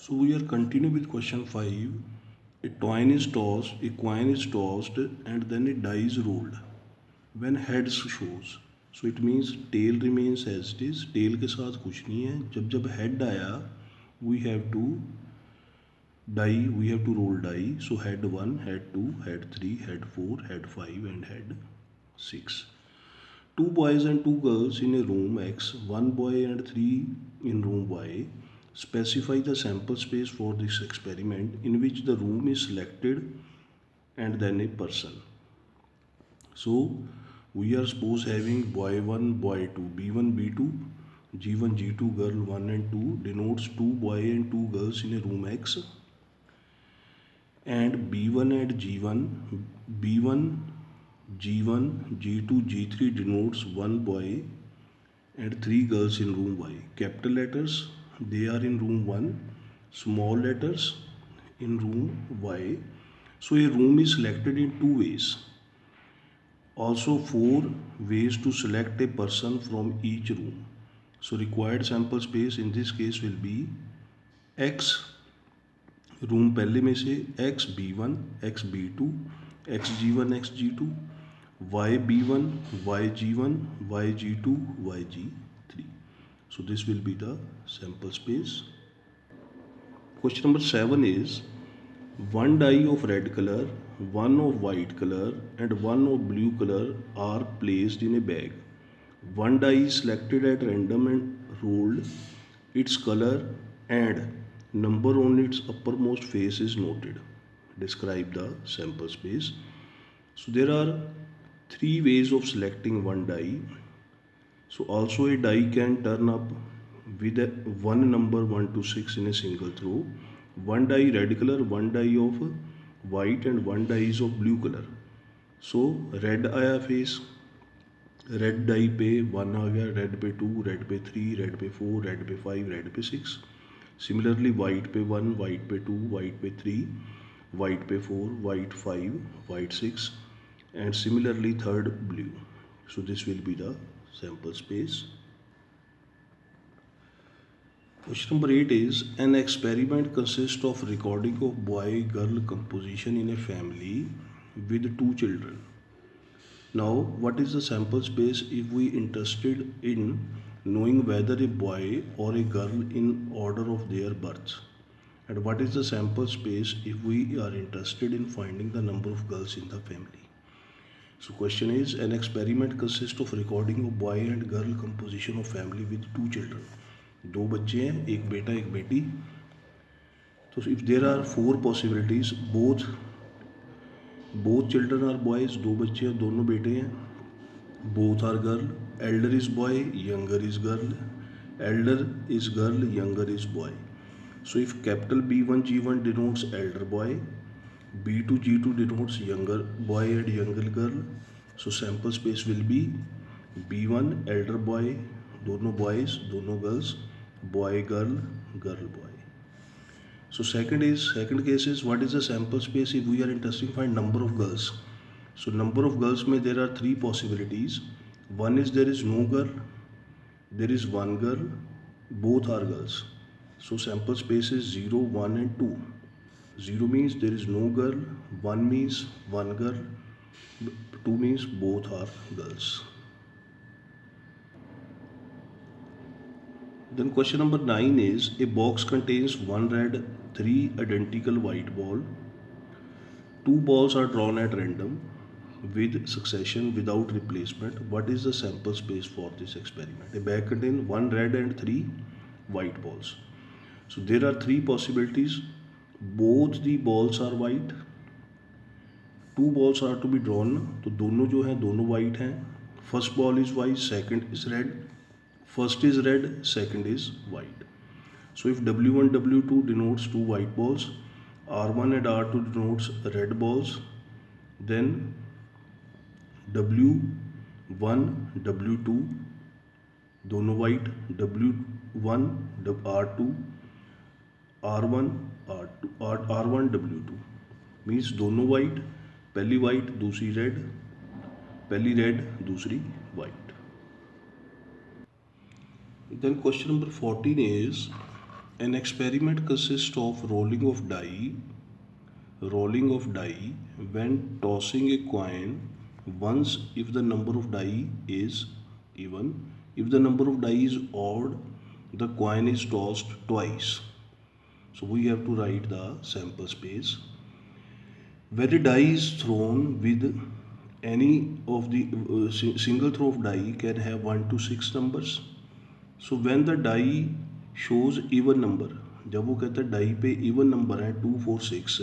So we are continuing with question 5. A coin is tossed, and then a die is rolled. When heads shows, so it means tail remains as it is. Tail के साथ कुछ नहीं है. जब head आया, we have to roll die. So head 1, head 2, head 3, head 4, head 5 and head 6. Two boys and two girls in a room X, one boy and three in room Y. Specify the sample space for this experiment in which the room is selected and then a person. So we are suppose having boy 1, boy 2, B1, B2, G1, G2, girl 1 and 2 denotes two boy and two girls in a room X, and B1 and G1, B1, G1, G2, G3 denotes one boy and three girls in room Y. Capital letters, they are in room 1, small letters in room Y. So a room is selected in two ways. Also 4 ways to select a person from each room. So required sample space in this case will be X room पहले में से X B one X B two X G two Y B one Y G two Y G three. So this will be the sample space. Question number 7 is one die of red color, one of white color and one of blue color are placed in a bag. One die is selected at random and rolled. Its color and number on its uppermost face is noted. Describe the sample space. So there are three ways of selecting one die. So also a die can turn up with one number 1 to 6 in a single throw. One die red color, one die of white and one die is of blue color. So red आया face, red dye पे 1 आ गया, red पे 2, red पे 3, red पे 4, red पे 5, red पे 6. Similarly white पे 1, white पे 2, वाइट पे 3, वाइट पे 4, white 5, white 6 and similarly third blue. So this will be the sample space. Question number 8 is an experiment consists of recording of boy-girl composition in a family with two children. Now what is the sample space if we interested in knowing whether a boy or a girl in order of their birth, and what is the sample space if we are interested in finding the number of girls in the family. So question is an experiment consists of recording of boy and girl composition of family with two children. दो बच्चे हैं, एक बेटा एक बेटी. तो if there are four possibilities, both children are boys, दो बच्चे हैं दोनों बेटे हैं. Both are girl, elder is boy, younger is girl, elder is girl, younger is boy. So if capital B1 G1 denotes elder boy, B2 G2 denotes younger boy and younger girl. So sample space will be B1 elder boy, दोनों boys दोनों girls, boy girl girl boy. So second case is what is the sample space if we are interested in find number of girls. So number of girls में there are three possibilities. One is there is no girl, there is one girl, both are girls. So sample space is 0, 1 and 2. 0 means there is no girl, 1 means one girl, 2 means both are girls. Then question number 9 is a box contains one red, three identical white ball. Two balls are drawn at random with succession without replacement. What is the sample space for this experiment? A bag contains one red and three white balls. So there are three possibilities. Both the balls are white. Two balls are to be drawn. तो दोनों जो हैं दोनों white हैं. First ball is white, second is red. First is red, second is white. So if W1, W2 denotes two white balls, R1 and R2 denotes red balls, then W1, W2 दोनों white, W1, R2, R1, R1, W2 means दोनों white, पहली white दूसरी red, पहली red दूसरी white. Then question number 14 is An experiment consists of rolling of die when tossing a coin once if the number of die is even. If the number of die is odd, the coin is tossed twice. So we have to write the sample space. When a die is thrown with any of the single throw of die can have 1 to 6 numbers. So when the die shows even number, जब वो कहता है die पे even number है 2, 4, 6,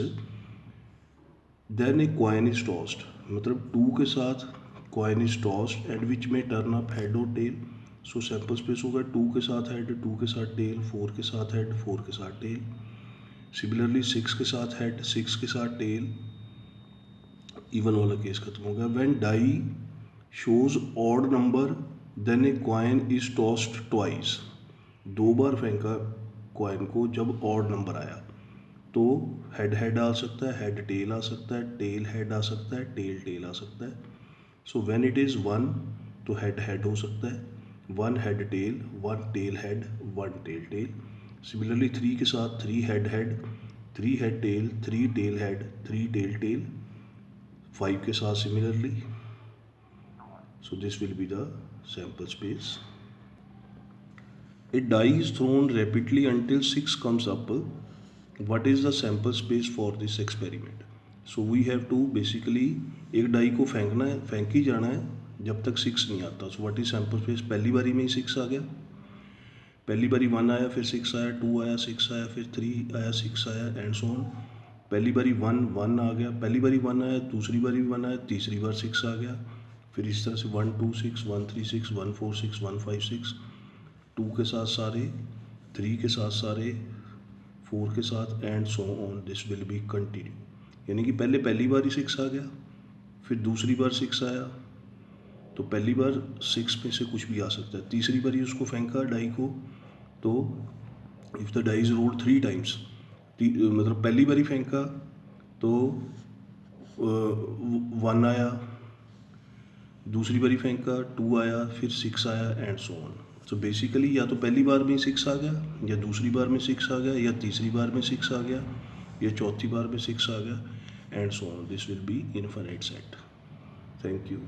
then a coin is tossed, मतलब 2 के साथ coin is tossed and which में टर्न अप हेड और टेल. सो सैम्पल स्पेस होगा 2 के साथ हेड, 2 के साथ टेल, 4 के साथ हेड, 4 के साथ टेल. सिमिलरली 6 के साथ हेड, 6 के साथ टेल. इवन वाला केस खत्म हो गया. When die shows odd number then a coin is tossed twice. 2 बार फेंका कॉइन को जब ऑड नंबर आया, तो हेड हेड आ सकता है, हेड टेल आ सकता है, टेल हेड आ सकता है, टेल टेल आ सकता है. सो व्हेन इट इज़ 1 तो हेड हेड हो सकता है, 1 head tail, 1 tail head, 1 tail tail. Similarly 3 के साथ 3 head head, 3 head tail, 3 tail head, 3 tail tail. 5 के साथ similarly. So this will be the sample space. A die is thrown rapidly until 6 comes up. What is the sample space for this experiment? So we have to basically एक die को फेंकना है, फेंक ही जाना है जब तक 6 नहीं आता. So what is sample space? पहली बारी में ही 6 आ गया, पहली बारी 1 आया, फिर 6 आया, 2 आया, 6 आया, फिर 3 आया, 6 आया एंड सो ऑन. पहली बारी 1 आ गया, पहली बारी 1 आया, दूसरी बारी 1 आया, तीसरी बार 6 आ गया. फिर इस तरह से 1 2 6 1 3 6 1 4 6 1 5 6, 2 के साथ सारे, 3 के साथ सारे, 4 के साथ and so on. This will be continue. यानी कि पहली बार ही 6 आ गया, फिर दूसरी बार 6 आया, तो पहली बार 6 में से कुछ भी आ सकता है. तीसरी बार ही उसको फेंका डाई को, तो if the die is rolled 3 times, मतलब पहली बार ही फेंका तो 1 आया, दूसरी बारी फेंका 2 आया, फिर 6 आया and so on. So basically या तो पहली बार में 6 आ गया, या दूसरी बार में 6 आ गया, या तीसरी बार में 6 आ गया, या चौथी बार में 6 आ गया and so on. This will be infinite set. Thank you.